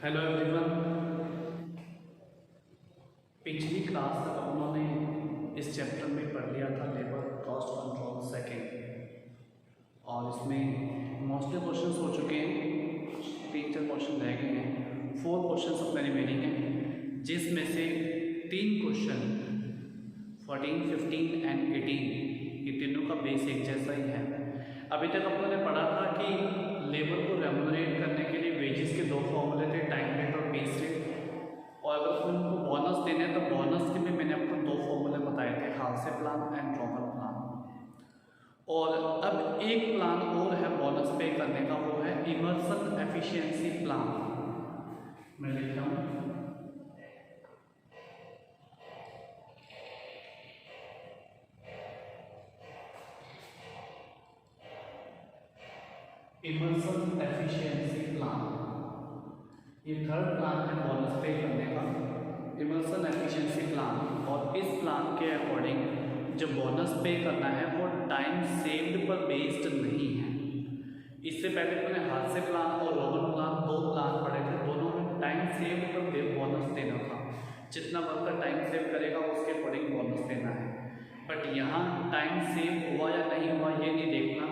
Hello everyone. पिछली class तक हम लोगों ने इस चैप्टर में पढ़ लिया था लेबर कॉस्ट कंट्रोल सेकंड, और इसमें मोस्टली क्वेश्चंस हो चुके हैं। 3-4 क्वेश्चन रह गए हैं। 4 क्वेश्चंस अपने रिमेनिंग हैं, जिसमें से 3 क्वेश्चन 14, 15 एंड 18 ये तीनों का बेस एक जैसा ही है। अभी तक हम लोगों ने पढ़ा था कि लेबर को रेम्यूनरेट करने के लिए वेजेस के 2 फॉर्मूले थे, टाइम रेट और बेस रेट। और अगर उनको बोनस देने हैं तो बोनस के भी मैंने आपको 2 फॉर्मूले बताए थे, हालसे प्लान एंड ड्रॉमर प्लान। और अब एक प्लान और है बोनस पे करने का, वो है इमर्सन एफिशिएंसी प्लान। मैं लिखता हूँ इमर्सन एफिशिएंसी प्लान। ये थर्ड प्लान है बोनस पे करने का, इमर्सन एफिशिएंसी प्लान। और इस प्लान के अकॉर्डिंग जो बोनस पे करना है वो टाइम सेव्ड पर बेस्ड नहीं है। इससे पहले मैंने हादसे प्लान और रोमन प्लान 2 प्लान पढ़े थे, दोनों में टाइम सेव्ड पर बोनस देना था। जितना वर्कर टाइम सेव करेगा उसके अकॉर्डिंग बोनस देना है। बट यहाँ टाइम सेव हुआ या नहीं हुआ ये नहीं देखना,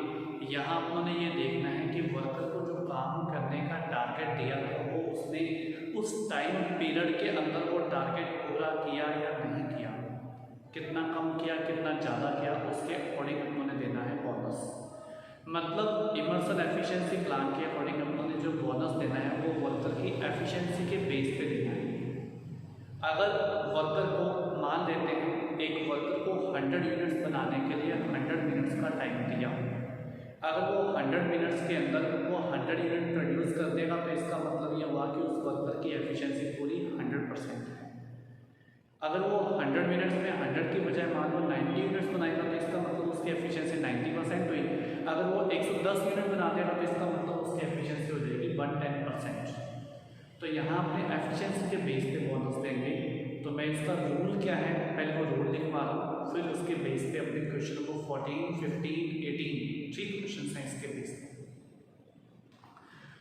यहाँ उन्होंने ये देखना है कि वर्कर को जो काम करने का टारगेट दिया था वो उसने उस टाइम पीरियड के अंदर वो टारगेट पूरा किया या नहीं किया, कितना कम किया कितना ज़्यादा किया, उसके अकॉर्डिंग उन्होंने देना है बोनस। मतलब इमर्सन एफिशिएंसी प्लान के अकॉर्डिंग उन्होंने जो बोनस देना है वो वर्कर की एफिशिएंसी के बेस पे देना है। अगर वर्कर को मान लेते हैं, एक वर्कर को 100 यूनिट्स बनाने के लिए 100 मिनट्स का टाइम दिया, अगर वो 100 मिनट्स के अंदर वो 100 यूनिट प्रोड्यूस कर देगा तो इसका मतलब ये हुआ कि उस वर्कर की एफिशिएंसी पूरी 100% है। अगर वो 100 मिनट्स में 100 की बजाय मान लो 90 यूनिट्स बनाएगा तो इसका मतलब उसकी एफिशिएंसी 90% हुई। अगर वो 110 यूनिट बना देगा तो इसका मतलब उसकी एफिशिएंसी हो जाएगी 110%। तो यहाँ अपने एफिशिएंसी के बेस पे बोनस देंगे। तो मैं इसका रूल क्या है पहले वो रूल लिखवा रहा हूँ, फिर उसके बेस पे अपने क्वेश्चन को 14, 15, 18 3 क्वेश्चन हैं इसके बेस पे।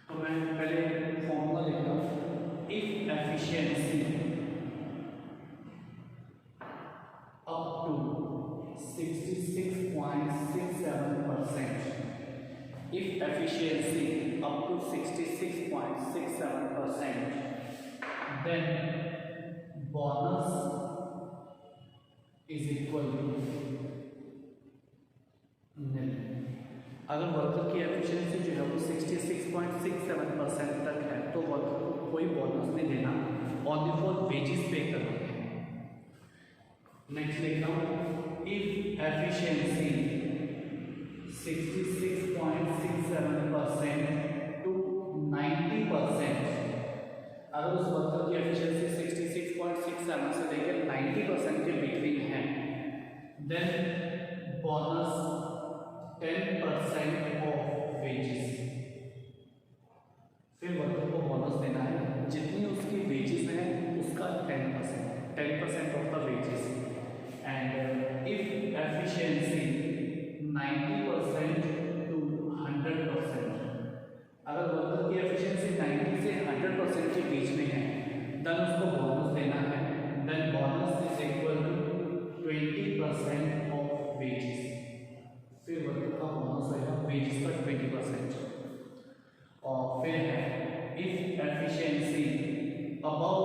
तो मैं पहले फॉर्मूला लिखता हूँ, if efficiency up to 66.67%, if efficiency up to 66.67%, then bonus is equal to nil। अगर वर्कर की एफिशिएंसी जो है वो 66.67% तक है तो वर्कर को कोई बोनस नहीं देना, ओनली फॉर वेजेस पे करना है। नेक्स्ट लिखता हूँ, इफ एफिशिएंसी 66.67% टू 90%, अगर उस वर्कर की एफिशिएंसी 66.67 से लेकर 90% के बिटवीन है, देन बोनस 10% ऑफ वेजेस। फिर वर्कर को बोनस देना है जितनी उसकी वेजेस है उसका 10% of the wages. And if efficiency 90% to 100%, अगर वर्कर की एफिशिएंसी 90 से 100% के बीच में है देन उसको बोनस देना है। Then bonus is equal to 20% of wages. फिर वर्कर का बोनस होगा वेजेस का 20%। और फिर है इफ एफिशिएंसी अबव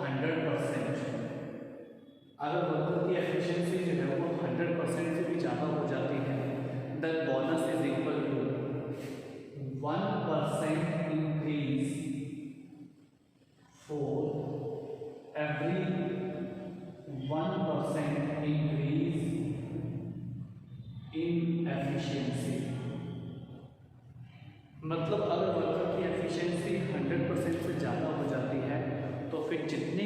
100%, अगर वर्कर की एफिशिएंसी जो है वो 100% से भी ज़्यादा हो जाती है then bonus is equal to 1% increase for every 1% increase in efficiency. मतलब अगर वर्कर की एफिशिएंसी 100% से ज़्यादा हो जाती है तो फिर जितनी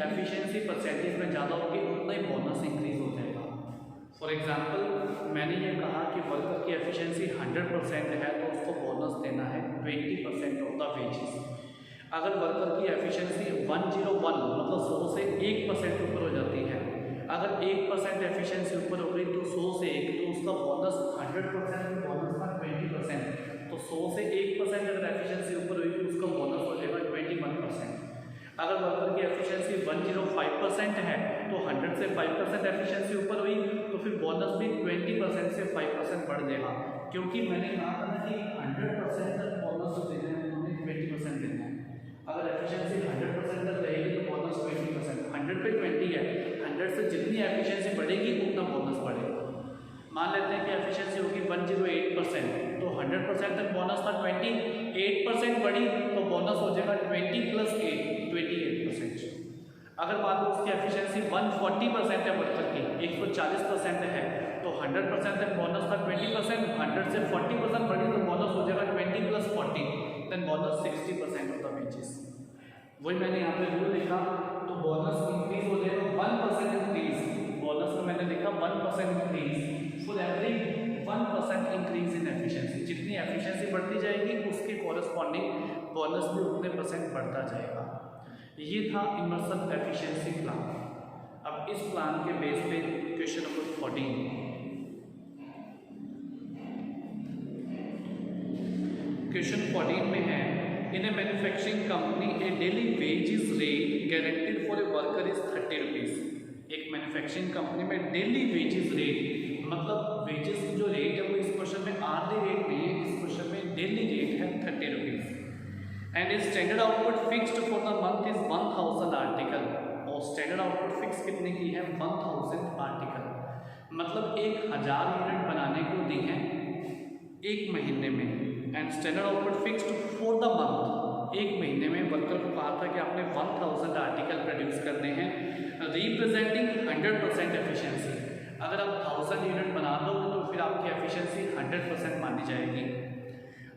एफिशिएंसी परसेंटेज में ज़्यादा होगी उतना ही बोनस इंक्रीज हो जाएगा। फॉर एग्जांपल मैंने ये कहा कि वर्कर की एफिशिएंसी 100% है तो उसको बोनस देना है 20% ऑफ द वेजेस। अगर वर्कर की एफिशिएंसी 101 मतलब 100 से 1% ऊपर हो जाती है, अगर 1% एफिशिएंसी ऊपर हो गई तो 100 से 1 तो उसका बोनस 100% बोनस का 20%, तो 100 से 1% अगर एफिशिएंसी ऊपर हुई तो उसका बोनस हो जाएगा अगर वर्कर की एफिशिएंसी 105% है तो 100 से 5% एफिशिएंसी ऊपर हुई तो फिर बोनस भी 20% से 5% बढ़ जाएगा, क्योंकि मैंने कहा था ना कि 100% तक बोनस जो देना है उन्होंने 20% देना है। अगर एफिशिएंसी 100% तक रहेगी तो बोनस 20%, 100 पे 20 है, 100 से जितनी एफिशिएंसी बढ़ेगी उतना बोनस बढ़ेगा। मान लेते हैं कि एफिशिएंसी होगी 108%, तो 100% तक बोनस था 28% बढ़ी तो बोनस हो जाएगा 20 + 8 28%। अगर मान लो उसकी एफिशिएंसी 140% है वर्कर की, 140% है, तो 100% तक बोनस था 20%, 100 से 40% बढ़ी तो बोनस हो जाएगा 20 + 40, then bonus 60% of the wages. वही मैंने यहाँ पे रूल लिखा, तो बोनस इंक्रीज हो जाएगा 1% इंक्रीज, बोनस में मैंने लिखा 1% increase for every 1% increase in efficiency. जितनी एफिशिएंसी बढ़ती जाएगी उसके कॉरस्पॉन्डिंग बोनस भी उतने % बढ़ता जाएगा। ये था इमर्सन एफिशिएंसी प्लान। अब इस प्लान के बेस पे क्वेश्चन नंबर 14, क्वेश्चन 14 में है, in a manufacturing company a daily wages rate guaranteed for a worker is 30 rupees. एक मैन्युफैक्चरिंग कंपनी में डेली वेजेस रेट, मतलब वेजेस जो रेट है वो इस क्वेश्चन में आर्ली रेट नहीं है, इस क्वेश्चन में डेली रेट है 30 rupees. And is standard output fixed for the month is 1000 article, और स्टैंडर्ड आउटपुट फिक्स कितने की है 1000 आर्टिकल, मतलब 1000 यूनिट बनाने को दी है एक महीने में। And standard output fixed for the month, एक महीने में वर्कर को कहा था कि आपने 1000 आर्टिकल प्रोड्यूस करने हैं, रिप्रेजेंटिंग 100% एफिशिएंसी। अगर आप 1000 यूनिट बना दो तो फिर आपकी एफिशिएंसी 100% मानी जाएगी।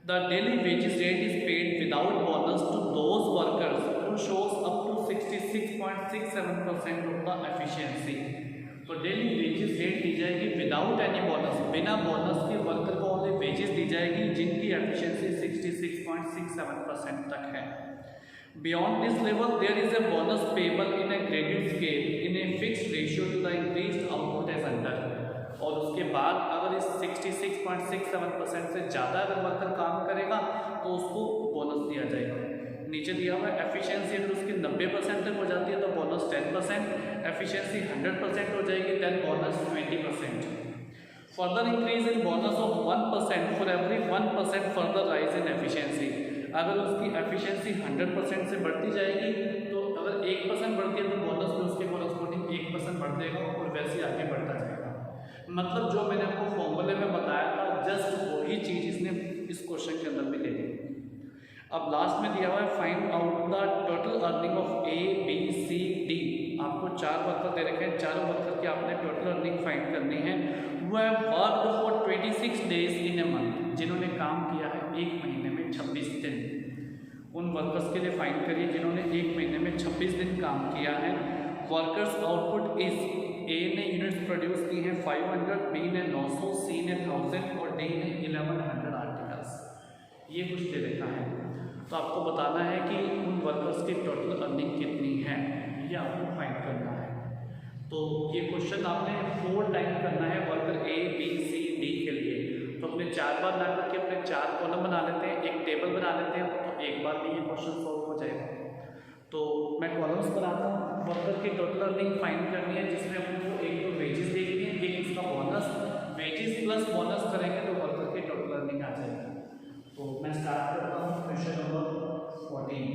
The daily wages rate is paid without bonus to those workers who shows up to 66.67% of the efficiency. तो डेली वेजेस रेट दी जाएगी विदाउट एनी बोनस, बिना बोनस के वर्कर को ओनली वेजेस दी जाएगी जिनकी एफिशिएंसी 66.67% तक है। Beyond this level, there is a bonus payable in a graded scale in a fixed ratio to the increased output as under। और उसके बाद अगर इस 66.67% से ज़्यादा अगर वर्कर काम करेगा तो उसको बोनस दिया जाएगा। नीचे दिया हुआ एफिशिएंसी अगर उसकी 90% तक हो जाती है तो बोनस 10%, एफिशिएंसी 100% हो जाएगी then bonus 20%। Further increase in bonus of 1% for every 1% further rise in efficiency. अगर उसकी एफिशिएंसी 100% से बढ़ती जाएगी तो अगर 1% बढ़ती है तो बोनस में उसके कॉरस्पॉन्डिंग 1% बढ़ जाएगा और वैसे आगे बढ़ता जाएगा। मतलब जो मैंने आपको फॉर्मूले में बताया था जस्ट वही चीज़ इसने इस क्वेश्चन के अंदर भी ले ली। अब लास्ट में दिया हुआ है find out the total earning of A B C D. आपको 4 वर्कर दे रखे हैं, चारों वर्कर की आपने टोटल अर्निंग फाइंड करनी है। वो है worked for 26 days in a month, जिन्होंने काम किया है एक महीने में 26 दिन। उन वर्कर्स के लिए फाइंड करिए जिन्होंने एक महीने में 26 दिन काम किया है। वर्कर्स आउटपुट इज, ए ने यूनिट्स प्रोड्यूस की हैं 500, बी ने 900, सी ने 1000 और डी ने 1100 आर्टिकल्स। ये कुछ दे रखा है तो आपको बताना है कि उन वर्कर्स की टोटल अर्निंग कितनी है, ये आपको फाइंड करना है। तो ये क्वेश्चन आपने 4 टाइम करना है worker A B C D के लिए। तो अपने 4 बार ला करके अपने 4 कॉलम बना लेते हैं, एक टेबल बना लेते हैं, तो एक बार में ये क्वेश्चन सॉल्व हो जाएगा। तो मैं कॉलम्स बनाता हूँ, वर्कर की टोटल अर्निंग फाइंड करनी है जिसमें हमको एक तो वेजेस देखनी है, एक उसका बोनस, वेजेस प्लस बोनस करेंगे तो वर्कर की टोटल अर्निंग आ जाएगी। तो मैं स्टार्ट करता हूँ क्वेश्चन नंबर 14।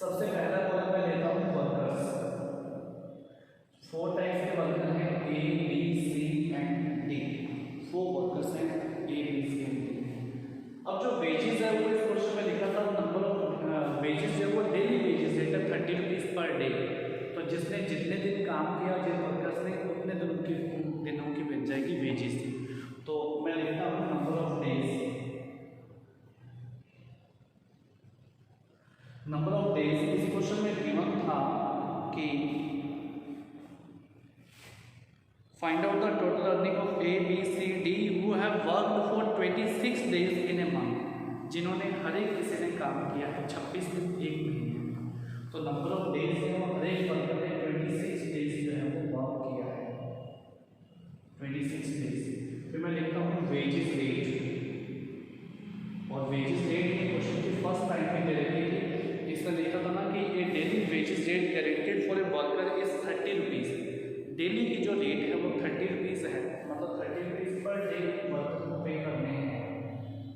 सबसे पहला कॉलम मैं लेता हूँ वर्कर्स। 4 टाइप्स के वर्कर हैं A B C and D. 4 workers हैं A B C and D. अब जो वेजेस है वो इस क्वेश्चन में लिखा था नंबर ऑफ वेजेस है वो डेली वेजेस है 30 रुपीज पर डे। तो जिसने जितने दिन काम किया जिन वर्कर्स ने उतने दिनों की बन जाएगी वेजेस। तो मैं लिखता हूँ number of days. Number of days इस क्वेश्चन में गिवन था कि find out the total earning of A B C D who have worked for 26 days in a month, जिन्होंने हर एक किसी ने काम किया है 26 दिन एक महीने में। तो नंबर ऑफ डेज है वो हर एक वर्कर ने 26 डेज जो है वो वर्क किया है 26 डेज। फिर मैं लिखता हूँ वेजेस रेट, और वेजेस रेट में क्वेश्चन की फर्स्ट टाइम में दे रखी थी, इसमें देखा था ना कि A daily wages rate guaranteed for a worker is 30 rupees. Daily की जो रेट है वो 30 रुपीज़ है, मतलब 30 रुपीज़ पर डे वर्कर को पे करने हैं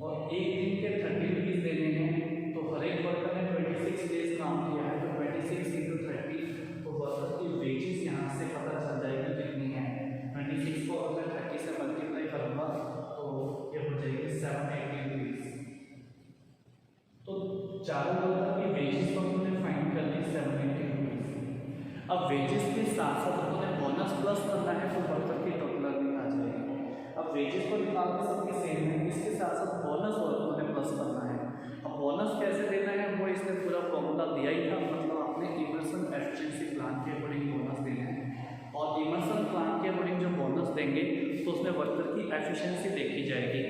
और एक दिन के 30 रुपीज़ देने हैं। तो हर एक वर्कर ने 26 डेज काम किया है, तो 26 × 30, तो वर्कर की वेजेस यहाँ से पता चल जाएगी कितनी है। 26 को अगर 30 से मल्टीप्लाई करूँगा तो ये हो जाएगी 780 रुपीज़। तो चारों वर्कर की वेजेस को हमने फाइंड कर ली 780 रुपीज़। अब वेजेस के साथ साथ हमने बोनस प्लस करना है तो वर्कर की टोटल अर्निंग आ जाएगी। अब वेजेस को निकालने सबके सेम है, इसके साथ साथ बोनस वर्कर ने प्लस करना है। अब बोनस कैसे देना है वो इसने पूरा फॉर्मूला दिया ही था, मतलब आपने इमर्सन एफिशिएंसी प्लान के अकॉर्डिंग बोनस देना है और इमर्सन प्लान के अकॉर्डिंग जो बोनस देंगे तो उसमें वर्कर की एफिशिएंसी देखी जाएगी।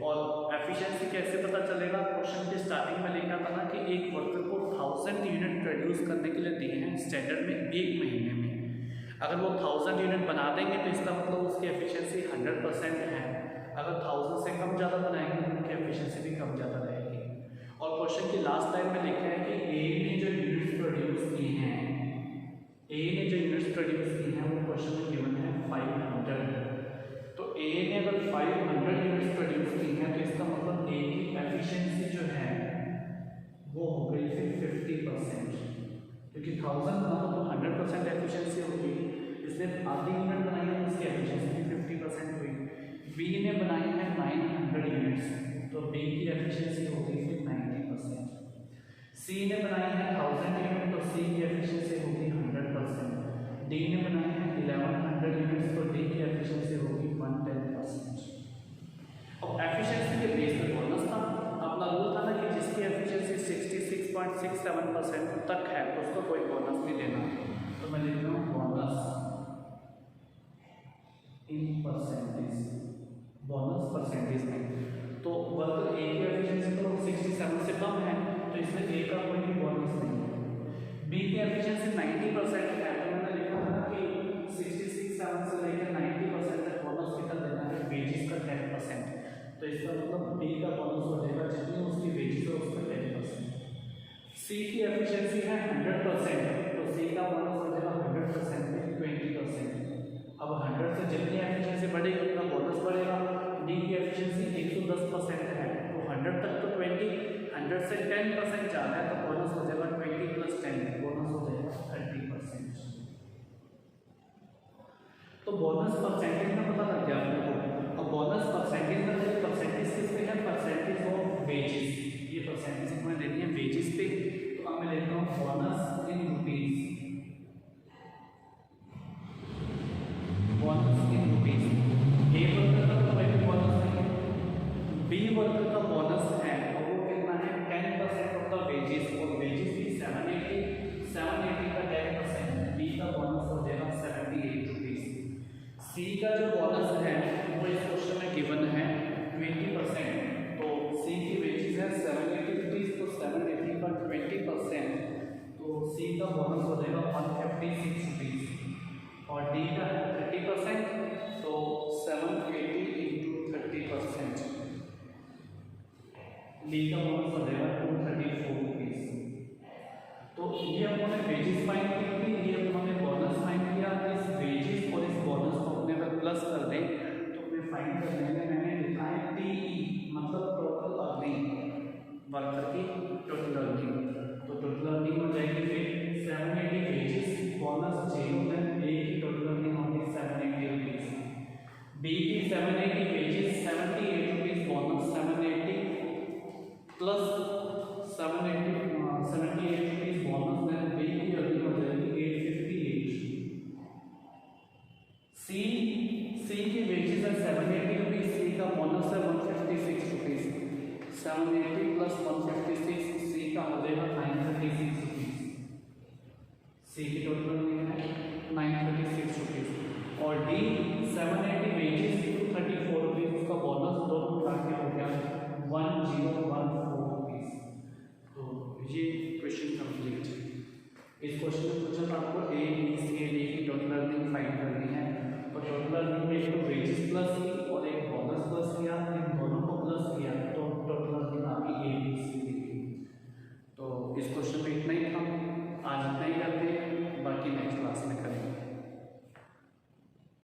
और एफिशिएंसी कैसे पता चलेगा, क्वेश्चन के स्टार्टिंग में लिखा था ना कि एक वर्कर को 1000 यूनिट प्रोड्यूस करने के लिए दिए हैं स्टैंडर्ड में एक महीने में। अगर वो 1000 यूनिट बना देंगे तो इसका मतलब उसकी एफिशिएंसी 100% है। अगर 1000 से कम ज़्यादा बनाएंगे तो उनकी एफिशिएंसी भी कम ज़्यादा रहेगी। और क्वेश्चन की लास्ट लाइन में लिखा है कि ए ने जो यूनिट्स प्रोड्यूस की हैं, ए ने जो यूनिट्स प्रोड्यूस की हैं वो क्वेश्चन में गिवन है 500। तो ए ने अगर 500 यूनिट्स प्रोड्यूस की हैं तो इसका मतलब ए की एफिशिएंसी जो है वो हो गई फिर 50%, क्योंकि 1000 बनाओ तो 100% एफिशिएंसी होगी, इसलिए आधी यूनिट बनाई है तो उसकी एफिशिएंसी भी 50% हुई। बी ने बनाई है 900 यूनिट्स तो बी की एफिशिएंसी हो गई फिर 90%। सी ने बनाई है 1000 यूनिट तो सी की एफिशिएंसी होगी 100%। डी ने बनाई है 1100 यूनिट्स तो डी की एफिशिएंसी होगी 110%। अब एफिशिएंसी के बेस पर बोनस था। अपना रूल था ना कि जिसकी एफिशिएंसी 66.67% तक है तो उसको कोई बोनस नहीं देना। तो मैं लिख रहा हूँ bonus in percentage, bonus percentage में। तो वर्कर ए की एफिशिएंसी तो 67 से कम है तो इसमें ए का कोई भी बोनस नहीं है। बी की एफिशिएंसी 90% है तो मैंने लिखा था कि 67 से लेकर 90% तक बोनस कितना देना है, वेजेस का 10%। तो इसका मतलब बी का बोनस हो जाएगा जितनी उसकी वेजेस है उसका 10%। सी की एफिशिएंसी है 100% तो सी का बोनस हो जाएगा 100% पे 20%। अब 100 से जितनी एफिशिएंसी बढ़ेगी उतना बोनस बढ़ेगा। डी की एफिशिएंसी 110% है तो 100 तक तो 20, 100 से 10% ज़्यादा है तो बोनस हो जाएगा 20 + 10, बोनस हो जाएगा 30%। तो बोनस परसेंटेज में पता लग गया आपको। अब बोनस परसेंटेज में परसेंटेज किस पे है, परसेंटेज ऑफ वेजेस, ये परसेंटेज में देनी है वेजेस पे। तो अब मैं लेता हूँ bonus in rupees, bonus in rupees. A worker का तो कोई बोनस नहीं है, बी वर्कर का बोनस है और वो कितना है 10% ऑफ द वेजेस, और वेजेस भी 780 का 10%, बी का बोनस हो जाएगा 78 रुपीज। सी का जो बोनस है वो इस क्वेश्चन में गिवन है 20%, तो सी की वेजेस है 780 रुपीज तो 780 पर 20% तो सी का बोनस हो जाएगा 156 रुपीज। और डी का है 30% तो 780 × 30%, डी का बोनस हो जाएगा 234 रुपीज। तो ये हमने वेजेस फाइंड की थी, ये हमने बोनस फाइंड किया। इस वेजेस और इस बोनस को अपने अगर प्लस कर दें तो अपने फाइंड करने में मैंने लिखा है टीई, मतलब टोटल अर्निंग, वर्कर की टोटल अर्निंग। तो टोटल अर्निंग हो जाएगी फिर 780 वेजेस, बोनस 0 है, ए की टोटल अर्निंग होगी 780 रुपीज, बी की 780 wages 78 rupees, bonus 780 plus 78 rupees bonus में बी की अर्निंग हो जाएगी 858। सी की वेजेस है 780 रुपीज, सी का बोनस है 156 रुपीज, 780 + 156 सी का हो जाएगा 936 रुपीज। सी की टोटल